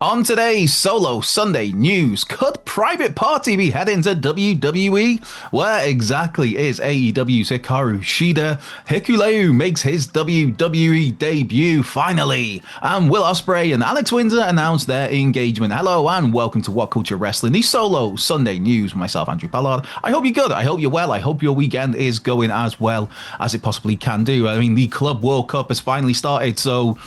On today's Solo Sunday News, could Private Party be heading to WWE? Where exactly is AEW's Hikaru Shida? Hikuleo makes his WWE debut finally. And will Ospreay and Alex Windsor announce their engagement? Hello and welcome to WhatCulture Wrestling, the Solo Sunday News. Myself, Andrew Ballard. I hope you're good. I hope you're well. I hope your weekend is going as well as it possibly can do. I mean, the Club World Cup has finally started, so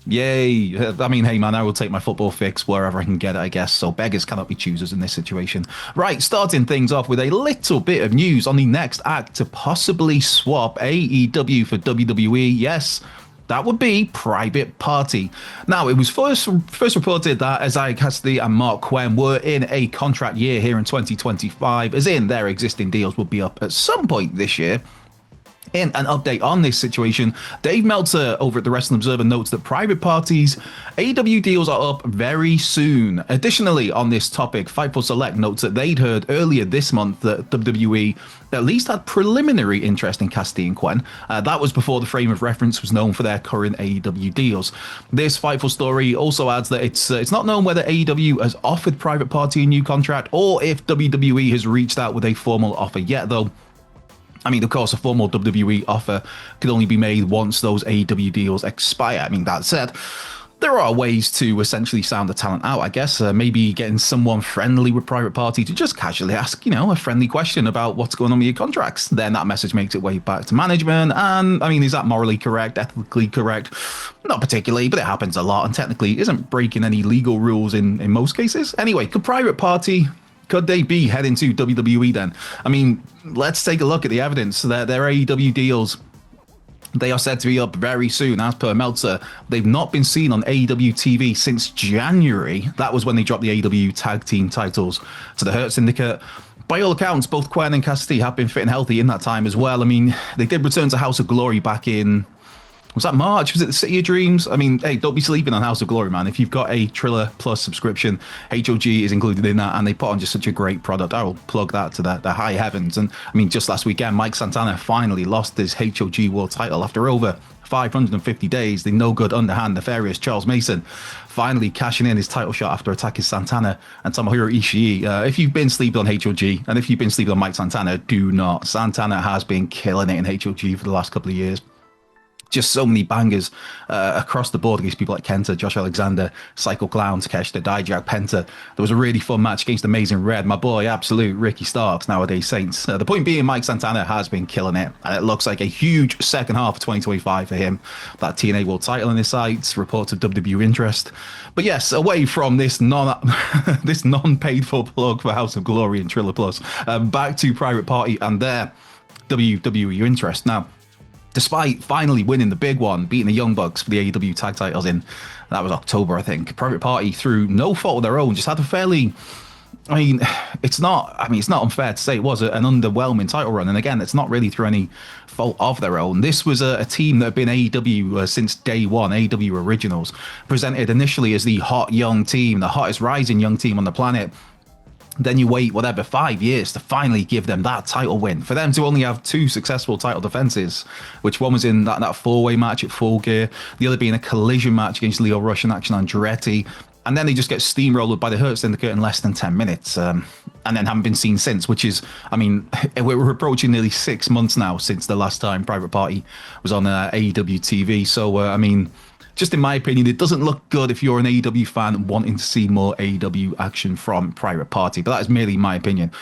yay. I mean, hey man, I will take my football fix wherever I can get it, I guess. So beggars cannot be choosers in this situation. Right, starting things off with a little bit of news on the next act to possibly swap AEW for WWE. Yes, that would be Private Party. Now, it was first reported that Isaiah Cassidy and Mark Quinn were in a contract year here in 2025, as in their existing deals would be up at some point this year. In an update on this situation, Dave Meltzer over at the Wrestling Observer notes that Private Party's AEW deals are up very soon. Additionally, on this topic, Fightful Select notes that they'd heard earlier this month that WWE at least had preliminary interest in Cassidy and Quinn. That was before the frame of reference was known for their current AEW deals. This Fightful story also adds that it's not known whether AEW has offered Private Party a new contract or if WWE has reached out with a formal offer yet, though. I mean, of course, a formal WWE offer could only be made once those AEW deals expire. I mean, that said, there are ways to essentially sound the talent out, I guess. Maybe getting someone friendly with Private Party to just casually ask, a friendly question about what's going on with your contracts. Then that message makes its way back to management. And, I mean, is that morally correct, ethically correct? Not particularly, but it happens a lot and technically isn't breaking any legal rules in most cases. Anyway, could Private Party... could they be heading to WWE then? I mean, let's take a look at the evidence. Their AEW deals, they are said to be up very soon, as per Meltzer. They've not been seen on AEW TV since January. That was when they dropped the AEW tag team titles to the Hurt Syndicate. By all accounts, both Quinn and Cassidy have been fit and healthy in that time as well. I mean, they did return to House of Glory back in... was that March? Was it the City of Dreams? I mean, hey, don't be sleeping on House of Glory, man. If you've got a Triller Plus subscription, HOG is included in that, and they put on just such a great product. I will plug that to the high heavens. And I mean, just last weekend, Mike Santana finally lost his HOG World title after over 550 days. The no good, underhand, nefarious Charles Mason finally cashing in his title shot after attacking Santana and Tomohiro Ishii. If you've been sleeping on HOG and if you've been sleeping on Mike Santana, do not. Santana has been killing it in HOG for the last couple of years. Just so many bangers across the board against people like Kenta, Josh Alexander, Psycho Clown, Takeshita, Dijak, Penta. There was a really fun match against Amazing Red, my boy, absolute Ricky Starks, nowadays Saints. The point being, Mike Santana has been killing it, and it looks like a huge second half of 2025 for him. That TNA World title in his sights, reports of WWE interest. But yes, away from this this non-paid for plug for House of Glory and Triller Plus, back to Private Party and their WWE interest. Now, despite finally winning the big one, beating the Young Bucks for the AEW tag titles that was October, I think, Private Party, through no fault of their own, just had a fairly, it's not unfair to say it was an underwhelming title run. And again, it's not really through any fault of their own. This was a team that had been AEW since day one, AEW Originals, presented initially as the hot young team, the hottest rising young team on the planet. Then you wait, 5 years to finally give them that title win. For them to only have 2 successful title defenses, which one was in that 4-way match at Full Gear, the other being a collision match against Leo Rush and Action Andretti. And then they just get steamrolled by the Hurt Syndicate in less than 10 minutes. And then haven't been seen since, which is, we're approaching nearly 6 months now since the last time Private Party was on AEW TV. So, just in my opinion, it doesn't look good if you're an AEW fan wanting to see more AEW action from Private Party. But that is merely my opinion.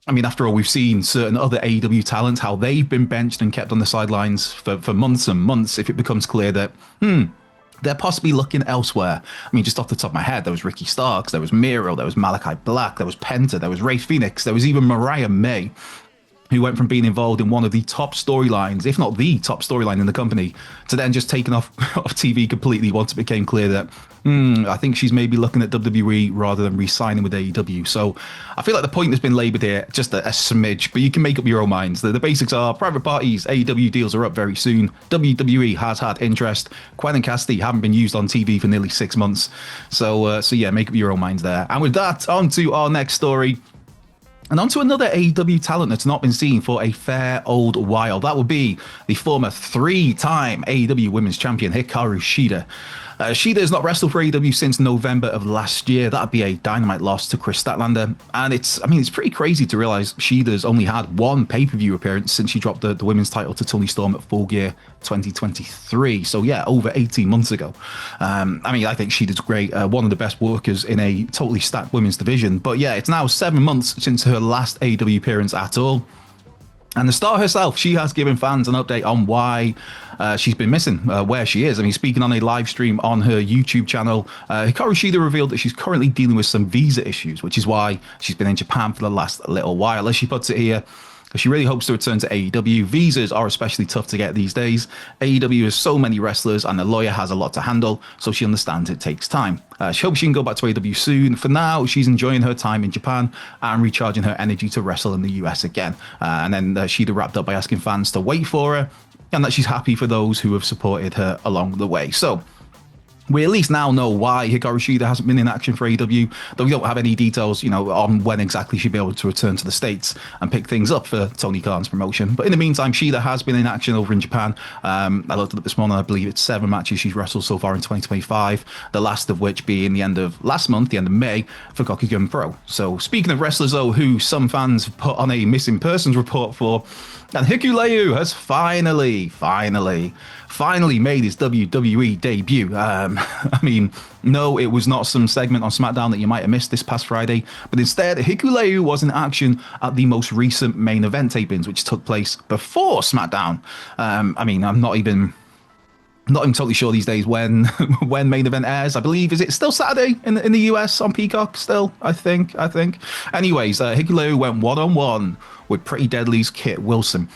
After all, we've seen certain other AEW talents, how they've been benched and kept on the sidelines for months and months if it becomes clear that, they're possibly looking elsewhere. Just off the top of my head, there was Ricky Starks, there was Miro, there was Malachi Black, there was Penta, there was Ray Phoenix, there was even Mariah May, who went from being involved in one of the top storylines, if not the top storyline in the company, to then just taken off TV completely once it became clear that, I think she's maybe looking at WWE rather than re-signing with AEW. So I feel like the point has been laboured here, just a smidge, but you can make up your own minds. The basics are Private Parties, AEW deals are up very soon. WWE has had interest. Quinn and Cassidy haven't been used on TV for nearly 6 months. So yeah, make up your own minds there. And with that, on to our next story. And on to another AEW talent that's not been seen for a fair old while. That would be the former 3-time AEW Women's Champion, Hikaru Shida. Shida has not wrestled for AEW since November of last year. That'd be a Dynamite loss to Chris Statlander. And it's pretty crazy to realize Shida's only had one pay-per-view appearance since she dropped the women's title to Toni Storm at Full Gear 2023. So yeah, over 18 months ago. I think Shida's great. One of the best workers in a totally stacked women's division. But yeah, it's now 7 months since her last AEW appearance at all. And the star herself, she has given fans an update on why she's been missing, where she is. Speaking on a live stream on her YouTube channel, Hikaru Shida revealed that she's currently dealing with some visa issues, which is why she's been in Japan for the last little while. As she puts it here, she really hopes to return to AEW. Visas are especially tough to get these days. AEW has so many wrestlers and the lawyer has a lot to handle, so she understands it takes time. She hopes she can go back to AEW soon. For now, she's enjoying her time in Japan and recharging her energy to wrestle in the US again. And then Shida wrapped up by asking fans to wait for her and that she's happy for those who have supported her along the way. So we at least now know why Hikaru Shida hasn't been in action for AEW, though we don't have any details, on when exactly she'll be able to return to the States and pick things up for Tony Khan's promotion. But in the meantime, Shida has been in action over in Japan. I looked at it this morning. I believe it's 7 matches she's wrestled so far in 2025, the last of which being the end of last month, the end of May, for Kokugen Pro. So speaking of wrestlers, though, who some fans have put on a missing persons report for, and Hikuleo has finally made his WWE debut. No, it was not some segment on SmackDown that you might have missed this past Friday, but instead, Hikuleo was in action at the most recent main event tapings, which took place before SmackDown. I'm not even totally sure these days when main event airs. I believe, is it still Saturday in the US on Peacock still? I think. Anyways, Hikuleo went one-on-one with Pretty Deadly's Kit Wilson.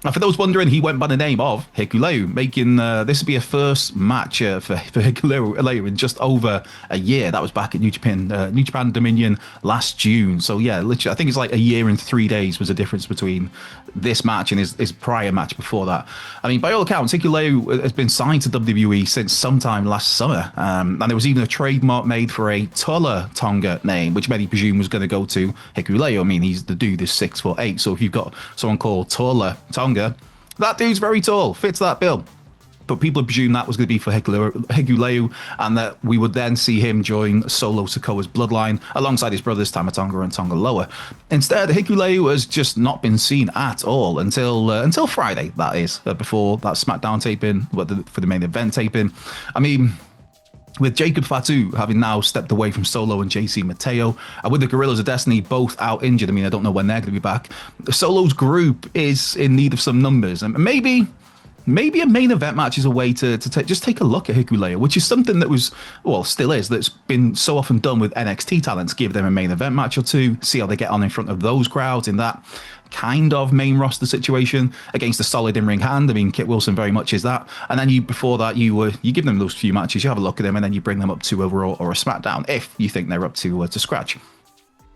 Now, for those wondering, he went by the name of Hikuleo, making this would be a first match for Hikuleo in just over a year. That was back at New Japan Dominion last June. So yeah, literally, I think it's like a year and 3 days was the difference between this match and his prior match before that. By all accounts, Hikuleo has been signed to WWE since sometime last summer. And there was even a trademark made for a Tola Tonga name, which many presume was going to go to Hikuleo. He's the dude is 6'8". So if you've got someone called Tola Tonga, that dude's very tall, fits that bill. But people presume that was going to be for Hikuleo, and that we would then see him join Solo Sikoa's bloodline alongside his brothers Tama Tonga and Tonga Loa. Instead, Hikuleo has just not been seen at all until Friday, that is, before that SmackDown taping, for the main event taping. With Jacob Fatu having now stepped away from Solo and JC Mateo, and with the Guerrillas of Destiny both out injured, I don't know when they're going to be back. Solo's group is in need of some numbers, and maybe a main event match is a way to just take a look at Hikuleo, which is something that still is, that's been so often done with NXT talents. Give them a main event match or two, see how they get on in front of those crowds in that kind of main roster situation against a solid in-ring hand. Kit Wilson very much is that. And then before that, you give them those few matches, you have a look at them, and then you bring them up to a Raw or a SmackDown if you think they're up to scratch.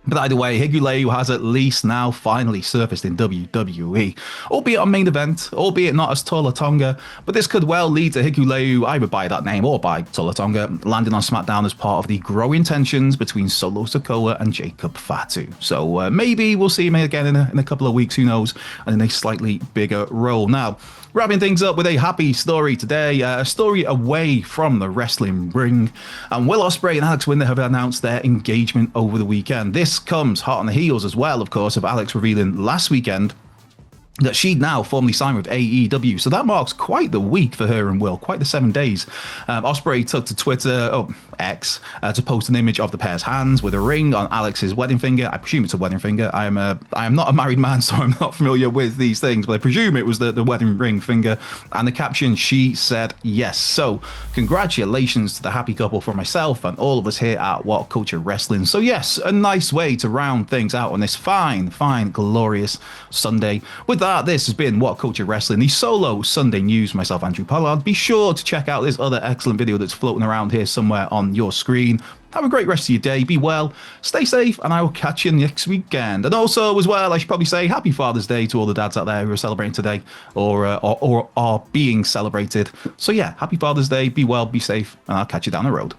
But either way, Hikuleo has at least now finally surfaced in WWE, albeit on main event, albeit not as Tola Tonga, but this could well lead to Hikuleo, either by that name or by Tola Tonga, landing on SmackDown as part of the growing tensions between Solo Sikoa and Jacob Fatu. So maybe we'll see him again in a couple of weeks, who knows, and in a slightly bigger role. Now, wrapping things up with a happy story today, a story away from the wrestling ring. And Will Ospreay and Alex Windsor have announced their engagement over the weekend. This comes hot on the heels as well, of course, of Alex revealing last weekend that she'd now formally signed with AEW. So that marks quite the week for her and Will, quite the 7 days. Ospreay took to Twitter, X, to post an image of the pair's hands with a ring on Alex's wedding finger. I presume it's a wedding finger. I am not a married man, so I'm not familiar with these things, but I presume it was the wedding ring finger. And the caption, she said yes. So congratulations to the happy couple from myself and all of us here at WhatCulture Wrestling. So yes, a nice way to round things out on this fine, glorious Sunday. With that, this has been WhatCulture Wrestling, the solo Sunday news. Myself, Andrew Pollard. Be sure to check out this other excellent video that's floating around here somewhere on your screen. Have a great rest of your day. Be well, stay safe, and I will catch you next weekend. And also, as well, I should probably say Happy Father's Day to all the dads out there who are celebrating today or are being celebrated. So yeah, Happy Father's Day. Be well, be safe, and I'll catch you down the road.